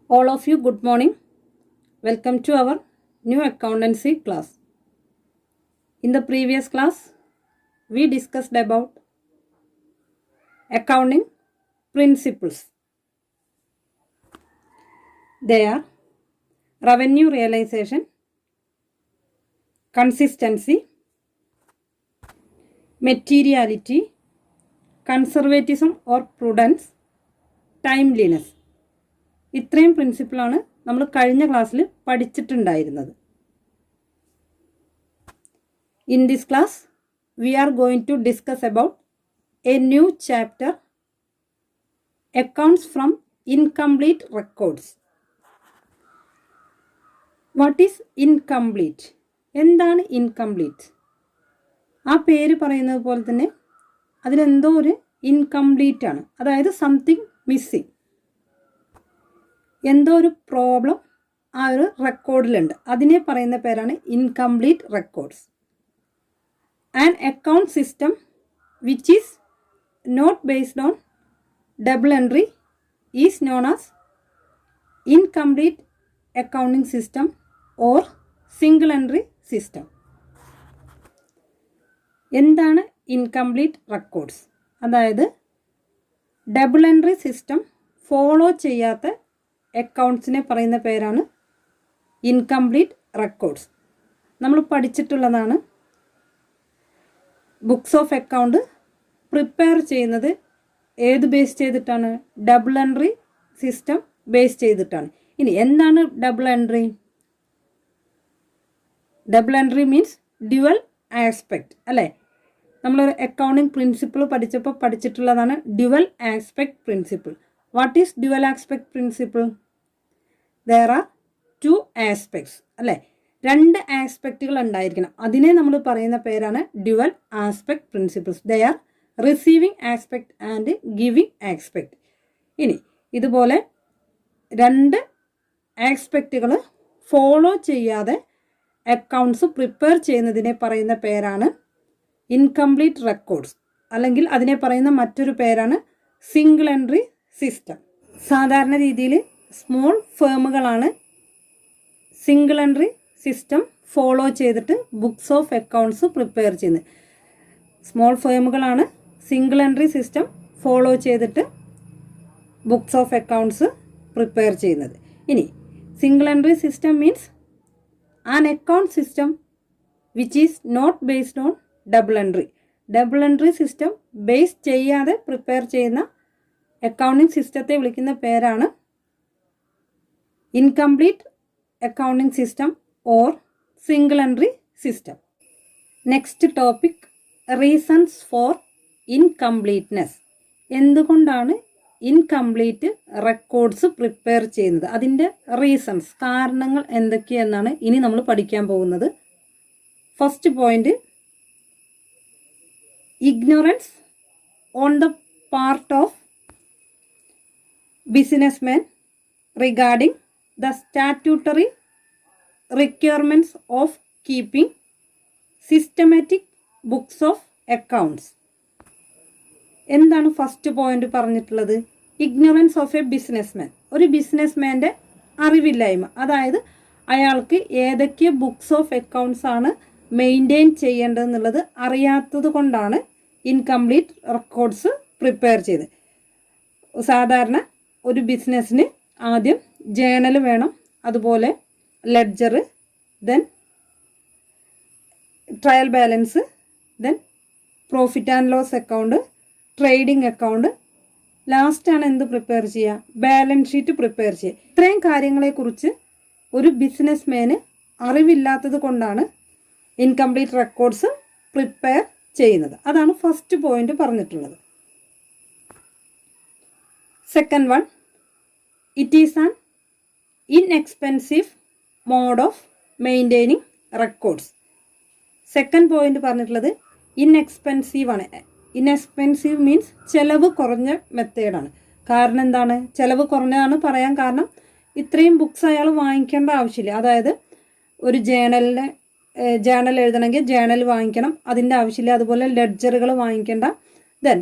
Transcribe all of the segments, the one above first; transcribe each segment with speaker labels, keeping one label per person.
Speaker 1: All of you, good morning. Welcome to our new accountancy class. In the previous class, we discussed about accounting principles. They are revenue realization, consistency, materiality, conservatism or prudence, timeliness. ഇത്രയും പ്രിൻസിപ്പിളാണ് നമ്മൾ കഴിഞ്ഞ ക്ലാസ്സിൽ പഠിച്ചിട്ടുണ്ടായിരുന്നത്. In this class, we are going to discuss about a new chapter, accounts from incomplete records. What is incomplete? എന്താണ് incomplete? ആ പേര് പറയുന്നത് പോലെ തന്നെ അതിലെന്തോ ഒരു ഇൻകംപ്ലീറ്റ് ആണ്, അതായത് സംതിങ് മിസ്സിങ്, എന്തോ ഒരു പ്രോബ്ലം ആ ഒരു റെക്കോർഡിലുണ്ട്. അതിനെ പറയുന്ന പേരാണ് incomplete records. An account system which is not based on double entry is known as incomplete accounting system or single entry system. എന്താണ് ഇൻകംപ്ലീറ്റ് റെക്കോർഡ്സ്? അതായത് ഡബിൾ എൻട്രി സിസ്റ്റം ഫോളോ ചെയ്യാത്ത അക്കൗണ്ട്സിനെ പറയുന്ന പേരാണ് ഇൻകംപ്ലീറ്റ് റെക്കോർഡ്സ്. നമ്മൾ പഠിച്ചിട്ടുള്ളതാണ്. ബുക്സ് ഓഫ് അക്കൗണ്ട് പ്രിപ്പയർ ചെയ്യുന്നത് ഏത് ബേസ് ചെയ്തിട്ടാണ്? ഡബിൾ എൻട്രി സിസ്റ്റം ബേസ് ചെയ്തിട്ടാണ്. ഇനി എന്താണ് double entry? Double entry means dual aspect, അല്ലേ? നമ്മളൊരു അക്കൗണ്ടിങ് പ്രിൻസിപ്പിൾ പഠിച്ചിട്ടുള്ളതാണ് dual aspect principle. What is dual aspect principle? there are two aspects, അല്ലേ? രണ്ട് ആസ്പെക്റ്റുകൾ ഉണ്ടായിരിക്കണം. അതിനെ നമ്മൾ പറയുന്ന പേരാണ് dual aspect principles. They are receiving aspect and giving aspect. ഇനി ഇതുപോലെ രണ്ട് ആസ്പെക്റ്റുകൾ ഫോളോ ചെയ്യാതെ അക്കൗണ്ട്സ് പ്രിപ്പയർ ചെയ്യുന്നതിനെ പറയുന്ന പേരാണ് ഇൻകംപ്ലീറ്റ് റെക്കോർഡ്സ്, അല്ലെങ്കിൽ അതിനെ പറയുന്ന മറ്റൊരു പേരാണ് സിംഗിൾ എൻട്രി സിസ്റ്റം. സാധാരണ രീതിയിൽ സ്മോൾ ഫേമുകളാണ് സിംഗിൾ എൻട്രി സിസ്റ്റം ഫോളോ ചെയ്തിട്ട് ബുക്സ് ഓഫ് അക്കൗണ്ട്സ് പ്രിപ്പയർ ചെയ്യുന്നത്. സ്മോൾ ഫേമുകളാണ് സിംഗിൾ എൻട്രി സിസ്റ്റം ഫോളോ ചെയ്തിട്ട് ബുക്സ് ഓഫ് അക്കൗണ്ട്സ് പ്രിപ്പയർ ചെയ്യുന്നത്. ഇനി single entry system means an account system which is not based on double entry. Double entry system base ചെയ്യാതെ prepare ചെയ്യുന്ന accounting സിസ്റ്റത്തെ വിളിക്കുന്ന പേരാണ് incomplete accounting system or single entry system. Next topic, reasons for incompleteness. എന്തുകൊണ്ടാണ് incomplete records prepare ചെയ്യുന്നത്? അതിൻ്റെ reasons, കാരണങ്ങൾ എന്തൊക്കെയെന്നാണ് ഇനി നമ്മൾ പഠിക്കാൻ പോകുന്നത്. First point, ignorance on the part of businessman regarding the statutory requirements of keeping systematic books of accounts. എന്താണ് first point പറഞ്ഞിട്ടുള്ളത്? Ignorance of a businessman. ഒരു ബിസിനസ്മാൻ്റെ അറിവില്ലായ്മ, അതായത് അയാൾക്ക് ഏതൊക്കെ ബുക്സ് ഓഫ് അക്കൗണ്ട്സ് ആണ് മെയിൻറ്റെയിൻ ചെയ്യേണ്ടതെന്നുള്ളത് അറിയാത്തത് കൊണ്ടാണ് ഇൻകംപ്ലീറ്റ് റെക്കോർഡ്സ് പ്രിപ്പയർ ചെയ്ത്. സാധാരണ ഒരു ബിസിനസ്സിന് ആദ്യം ജേണൽ വേണം, അതുപോലെ ledger, then trial balance, then profit and loss account, trading account, ലാസ്റ്റാണ് എന്ത് പ്രിപ്പയർ ചെയ്യുക? ബാലൻസ് ഷീറ്റ് പ്രിപ്പയർ ചെയ്യുക. ഇത്രയും കാര്യങ്ങളെക്കുറിച്ച് ഒരു ബിസിനസ്മാന് അറിവില്ലാത്തത് കൊണ്ടാണ് ഇൻകംപ്ലീറ്റ് റെക്കോർഡ്സ് പ്രിപ്പയർ ചെയ്യുന്നത്. അതാണ് ഫസ്റ്റ് പോയിന്റ് പറഞ്ഞിട്ടുള്ളത്. Second one, it is an inexpensive mode of maintaining records. Second point പറഞ്ഞിട്ടുള്ളത് ഇൻഎക്സ്പെൻസീവ് ആണ്. ഇൻഎക്സ്പെൻസീവ് മീൻസ് ചിലവ് കുറഞ്ഞ മെത്തേഡാണ്. കാരണം എന്താണ് ചിലവ് കുറഞ്ഞതാണ് പറയാൻ കാരണം? ഇത്രയും ബുക്സ് അയാൾ വാങ്ങിക്കേണ്ട ആവശ്യമില്ല. അതായത് ഒരു ജേണൽ എഴുതണമെങ്കിൽ ജേണൽ വാങ്ങിക്കണം, അതിൻ്റെ ആവശ്യമില്ല. അതുപോലെ ലെഡ്ജറുകൾ വാങ്ങിക്കേണ്ട, then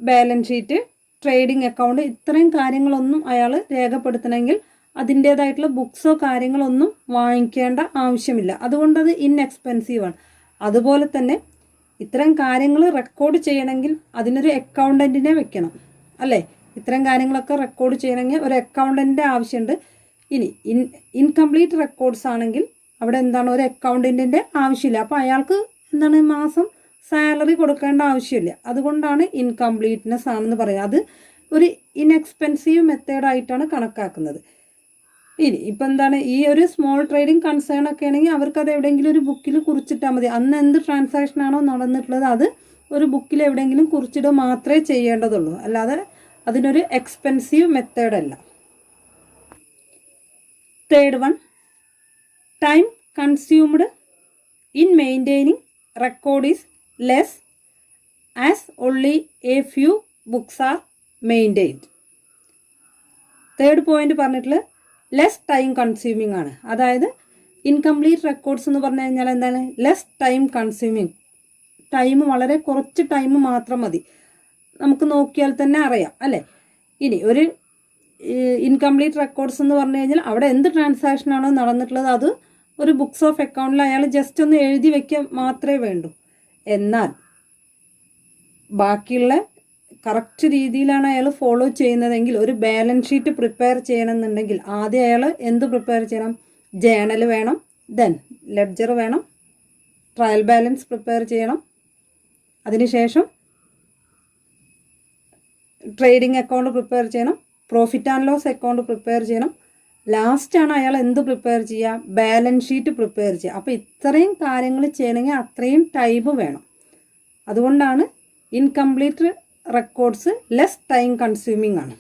Speaker 1: balance sheet, trading account, ഇത്രയും കാര്യങ്ങളൊന്നും അയാൾ രേഖപ്പെടുത്തണമെങ്കിൽ അതിൻ്റേതായിട്ടുള്ള ബുക്സോ കാര്യങ്ങളൊന്നും വാങ്ങിക്കേണ്ട ആവശ്യമില്ല. അതുകൊണ്ടത് ഇൻഎക്സ്പെൻസീവാണ്. അതുപോലെ തന്നെ ഇത്തരം കാര്യങ്ങൾ റെക്കോർഡ് ചെയ്യണമെങ്കിൽ അതിനൊരു അക്കൗണ്ടൻറ്റിനെ വെക്കണം, അല്ലേ? ഇത്തരം കാര്യങ്ങളൊക്കെ റെക്കോർഡ് ചെയ്യണമെങ്കിൽ ഒരു അക്കൗണ്ടൻറ്റിൻ്റെ ആവശ്യമുണ്ട്. ഇനി ഇൻകംപ്ലീറ്റ് റെക്കോർഡ്സ് ആണെങ്കിൽ അവിടെ എന്താണ്, ഒരു അക്കൗണ്ടൻറ്റിൻ്റെ ആവശ്യമില്ല. അപ്പോൾ അയാൾക്ക് എന്താണ്, മാസം സാലറി കൊടുക്കേണ്ട ആവശ്യമില്ല. അതുകൊണ്ടാണ് ഇൻകംപ്ലീറ്റ്നെസ് ആണെന്ന് പറയുന്നത്. അത് ഒരു ഇൻഎക്സ്പെൻസീവ് മെത്തേഡായിട്ടാണ് കണക്കാക്കുന്നത്. ഇനി ഇപ്പം എന്താണ്, ഈ ഒരു സ്മോൾ ട്രേഡിംഗ് കൺസേൺ ഒക്കെ ആണെങ്കിൽ അവർക്കത് എവിടെയെങ്കിലും ഒരു ബുക്കിൽ കുറിച്ചിട്ടാൽ മതി. അന്ന് എന്ത് ട്രാൻസാക്ഷനാണോ നടന്നിട്ടുള്ളത് അത് ഒരു ബുക്കിൽ എവിടെയെങ്കിലും കുറിച്ചിടുക മാത്രമേ ചെയ്യേണ്ടതുള്ളൂ, അല്ലാതെ അതിനൊരു എക്സ്പെൻസീവ് മെത്തേഡല്ല. Third one, time consumed in maintaining record is less as only a few books are maintained. Third point പറഞ്ഞിട്ടുള്ളത് ലെസ് ടൈം കൺസ്യൂമിങ് ആണ്. അതായത് ഇൻകംപ്ലീറ്റ് റെക്കോർഡ്സ് എന്ന് പറഞ്ഞു കഴിഞ്ഞാൽ എന്താണ്, ലെസ് ടൈം കൺസ്യൂമിങ്. ടൈം വളരെ കുറച്ച് ടൈം മാത്രം മതി. നമുക്ക് നോക്കിയാൽ തന്നെ അറിയാം, അല്ലേ? ഇനി ഒരു ഇൻകംപ്ലീറ്റ് റെക്കോർഡ്സ് എന്ന് പറഞ്ഞു കഴിഞ്ഞാൽ അവിടെ എന്ത് ട്രാൻസാക്ഷനാണോ നടന്നിട്ടുള്ളത് അത് ഒരു ബുക്സ് ഓഫ് അക്കൗണ്ടിൽ അയാൾ ജസ്റ്റ് ഒന്ന് എഴുതി വയ്ക്കുക മാത്രമേ വേണ്ടൂ. എന്നാൽ ബാക്കിയുള്ള കറക്റ്റ് രീതിയിലാണ് അയാൾ ഫോളോ ചെയ്യുന്നതെങ്കിൽ, ഒരു ബാലൻസ് ഷീറ്റ് പ്രിപ്പയർ ചെയ്യണമെന്നുണ്ടെങ്കിൽ ആദ്യം അയാൾ എന്ത് പ്രിപ്പയർ ചെയ്യണം? ജേണൽ വേണം, ദെൻ ലെഡ്ജർ വേണം, ട്രയൽ ബാലൻസ് പ്രിപ്പയർ ചെയ്യണം, അതിനുശേഷം ട്രേഡിംഗ് അക്കൗണ്ട് പ്രിപ്പയർ ചെയ്യണം, profit and loss account prepare ചെയ്യണം, ലാസ്റ്റാണ് അയാൾ എന്ത് പ്രിപ്പയർ ചെയ്യുക? ബാലൻസ് ഷീറ്റ് പ്രിപ്പയർ ചെയ്യുക. അപ്പോൾ ഇത്രയും കാര്യങ്ങൾ ചെയ്യണമെങ്കിൽ അത്രയും ടൈം വേണം. അതുകൊണ്ടാണ് incomplete records less time consuming ആണ്.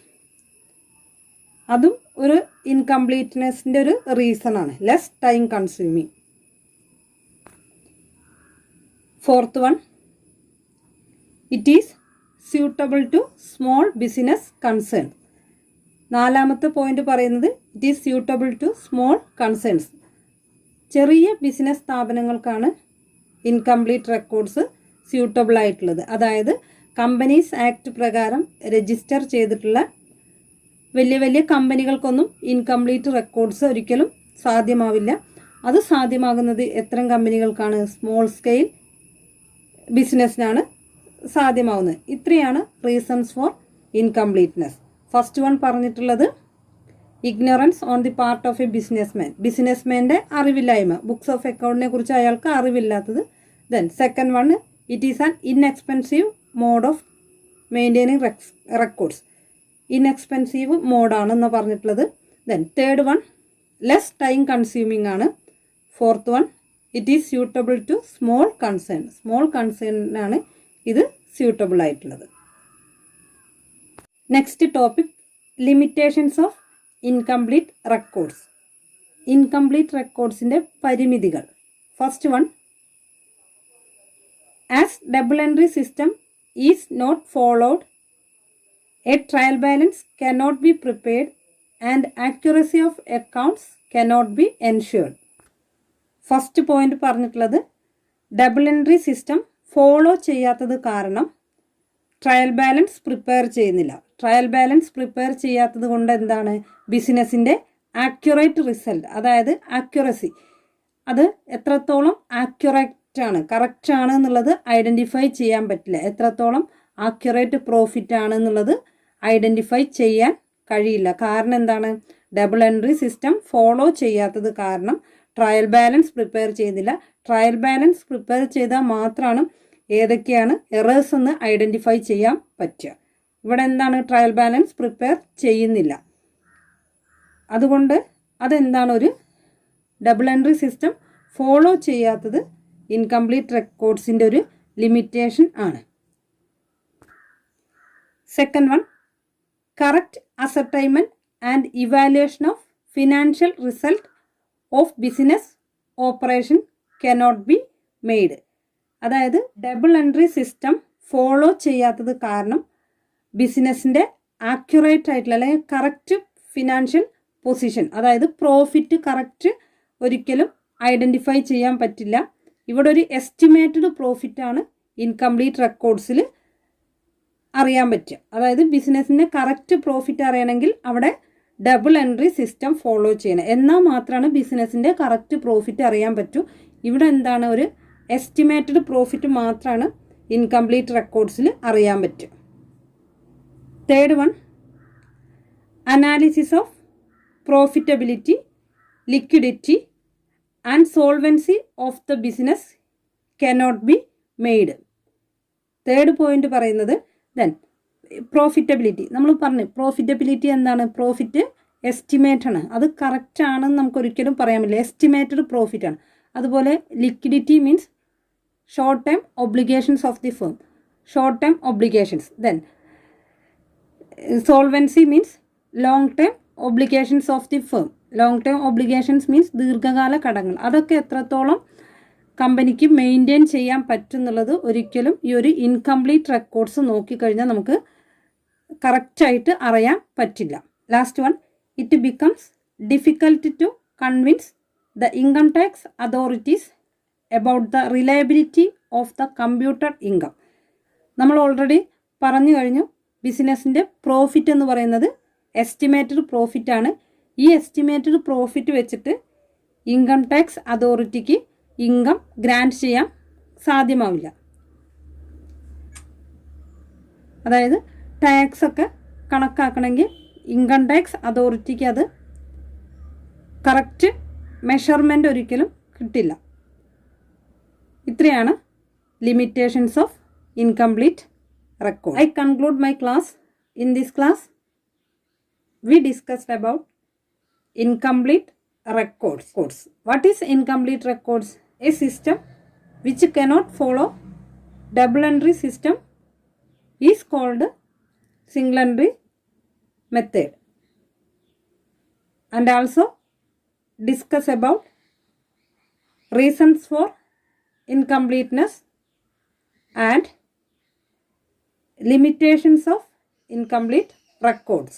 Speaker 1: അതും ഒരു ഇൻകംപ്ലീറ്റ്നെസ്സിൻ്റെ ഒരു റീസൺ ആണ്, less time consuming. Fourth one, it is suitable to small business concern. നാലാമത്തെ പോയിന്റ് പറയുന്നത് it is suitable to small concerns. ചെറിയ ബിസിനസ് സ്ഥാപനങ്ങൾക്കാണ് ഇൻകംപ്ലീറ്റ് റെക്കോർഡ്സ് സ്യൂട്ടബിൾ ആയിട്ടുള്ളത്. അതായത് കമ്പനീസ് ആക്ട് പ്രകാരം രജിസ്റ്റർ ചെയ്തിട്ടുള്ള വലിയ വലിയ കമ്പനികൾക്കൊന്നും ഇൻകംപ്ലീറ്റ് റെക്കോർഡ്സ് ഒരിക്കലും സാധ്യമാവില്ല. അത് സാധ്യമാകുന്നത് എത്തരം കമ്പനികൾക്കാണ്? സ്മോൾ സ്കെയിൽ ബിസിനസ്സിനാണ് സാധ്യമാവുന്നത്. ഇത്രയാണ് reasons for incompleteness. First one പറഞ്ഞിട്ടുള്ളത് ignorance on the part of a businessman. ബിസിനസ്മാൻ്റെ അറിവില്ലായ്മ, ബുക്സ് ഓഫ് അക്കൗണ്ടിനെ കുറിച്ച് അയാൾക്ക് അറിവില്ലാത്തത്. Then second one, it is an inexpensive mode of maintaining records. Inexpensive മോഡാണെന്ന് പറഞ്ഞിട്ടുള്ളത്. Then third one, less time consuming ആണ്. Fourth one, it is suitable to small concern. Small കൺസേണിനാണ് ഇത് സ്യൂട്ടബിൾ ആയിട്ടുള്ളത്. Next topic, limitations of incomplete records. Incomplete റെക്കോർഡ്സിൻ്റെ പരിമിതികൾ. First one, as double entry system is not followed, a trial balance cannot be prepared and accuracy of accounts cannot be ensured. First point പറഞ്ഞിട്ടുള്ളത് double entry system follow ചെയ്യാത്തത് കാരണം trial balance prepare ചെയ്യുന്നില്ല. Trial balance prepare ചെയ്യാത്തത് കൊണ്ട് എന്താണ്, ബിസിനസ്സിൻ്റെ accurate result, അതായത് accuracy, അത് എത്രത്തോളം ആക്യുറേറ്റ് ആണ്, കറക്റ്റ് ആണ് എന്നുള്ളത് ഐഡൻറ്റിഫൈ ചെയ്യാൻ പറ്റില്ല. എത്രത്തോളം ആക്യുറേറ്റ് പ്രോഫിറ്റ് ആണ് എന്നുള്ളത് ഐഡൻറ്റിഫൈ ചെയ്യാൻ കഴിയില്ല. കാരണം എന്താണ്, ഡബിൾ എൻട്രി സിസ്റ്റം ഫോളോ ചെയ്യാത്തത് കാരണം ട്രയൽ ബാലൻസ് പ്രിപ്പയർ ചെയ്യുന്നില്ല. ട്രയൽ ബാലൻസ് പ്രിപ്പയർ ചെയ്താൽ മാത്രമാണ് ഏതൊക്കെയാണ് എറേഴ്സ് എന്ന് ഐഡൻറ്റിഫൈ ചെയ്യാൻ പറ്റുക. ഇവിടെ എന്താണ്, ട്രയൽ ബാലൻസ് പ്രിപ്പയർ ചെയ്യുന്നില്ല. അതുകൊണ്ട് അതെന്താണ്, ഒരു ഡബിൾ എൻട്രി സിസ്റ്റം ഫോളോ ചെയ്യാത്തത് ഇൻകംപ്ലീറ്റ് റെക്കോർഡ്സിൻ്റെ ഒരു ലിമിറ്റേഷൻ ആണ്. Second one, correct ascertainment and evaluation of financial result of business operation cannot be made. അതായത് ഡബിൾ എൻട്രി സിസ്റ്റം ഫോളോ ചെയ്യാത്തത് കാരണം ബിസിനസ്സിൻ്റെ ആക്യുറേറ്റ് ആയിട്ടുള്ള അല്ലെങ്കിൽ കറക്റ്റ് ഫിനാൻഷ്യൽ പൊസിഷൻ, അതായത് പ്രോഫിറ്റ് കറക്റ്റ് ഒരിക്കലും ഐഡൻറ്റിഫൈ ചെയ്യാൻ പറ്റില്ല. ഇവിടെ ഒരു എസ്റ്റിമേറ്റഡ് പ്രോഫിറ്റാണ് ഇൻകംപ്ലീറ്റ് റെക്കോർഡ്സിൽ അറിയാൻ പറ്റുക. അതായത് ബിസിനസ്സിൻ്റെ കറക്റ്റ് പ്രോഫിറ്റ് അറിയണമെങ്കിൽ അവിടെ ഡബിൾ എൻട്രി സിസ്റ്റം ഫോളോ ചെയ്യണം. എന്നാൽ മാത്രമാണ് ബിസിനസ്സിൻ്റെ കറക്റ്റ് പ്രോഫിറ്റ് അറിയാൻ പറ്റൂ. ഇവിടെ എന്താണ്, ഒരു എസ്റ്റിമേറ്റഡ് പ്രോഫിറ്റ് മാത്രമാണ് ഇൻകംപ്ലീറ്റ് റെക്കോർഡ്സിൽ അറിയാൻ പറ്റും. Third one, analysis of profitability, liquidity and solvency of the business cannot be made. Third point പറയുന്നത് ദെൻ പ്രോഫിറ്റബിലിറ്റി. നമ്മൾ പറഞ്ഞു പ്രോഫിറ്റബിലിറ്റി എന്താണ്, പ്രോഫിറ്റ് എസ്റ്റിമേറ്റ് ആണ്, അത് കറക്റ്റ് ആണെന്ന് നമുക്ക് ഒരിക്കലും പറയാൻ പറ്റില്ല, എസ്റ്റിമേറ്റഡ് പ്രോഫിറ്റ് ആണ്. അതുപോലെ liquidity means short time obligations of the firm, short time obligations. Then solvency means long time obligations of the firm. Long time obligations means ദീർഘകാല കടങ്ങൾ. അതൊക്കെ എത്രത്തോളം കമ്പനിക്ക് മെയിൻറ്റെയിൻ ചെയ്യാൻ പറ്റുന്നുള്ളത് ഒരിക്കലും ഈ ഒരു ഇൻകംപ്ലീറ്റ് റെക്കോർഡ്സ് നോക്കിക്കഴിഞ്ഞാൽ നമുക്ക് കറക്റ്റായിട്ട് അറിയാൻ പറ്റില്ല. Last one, it becomes difficult to convince the income tax authorities about the reliability of the computer income. നമ്മൾ ഓൾറെഡി പറഞ്ഞു കഴിഞ്ഞു, ബിസിനസ്സിൻ്റെ പ്രോഫിറ്റ് എന്ന് പറയുന്നത് എസ്റ്റിമേറ്റഡ് പ്രോഫിറ്റ് ആണ്. ഈ എസ്റ്റിമേറ്റഡ് പ്രോഫിറ്റ് വെച്ചിട്ട് ഇൻകം ടാക്സ് അതോറിറ്റിക്ക് ഇൻകം ഗ്രാൻറ്റ് ചെയ്യാൻ സാധ്യമാവില്ല. അതായത് ടാക്സ് ഒക്കെ കണക്കാക്കണമെങ്കിൽ ഇൻകം ടാക്സ് അതോറിറ്റിക്ക് അത് കറക്റ്റ് മെഷർമെൻ്റ് ഒരിക്കലും കിട്ടില്ല. ഇത്രയാണ് limitations of incomplete record. I conclude my class. In this class, we discussed about incomplete records. What is incomplete records? A system which cannot follow double entry system is called single entry method. And also discuss about reasons for incompleteness and limitations of incomplete records.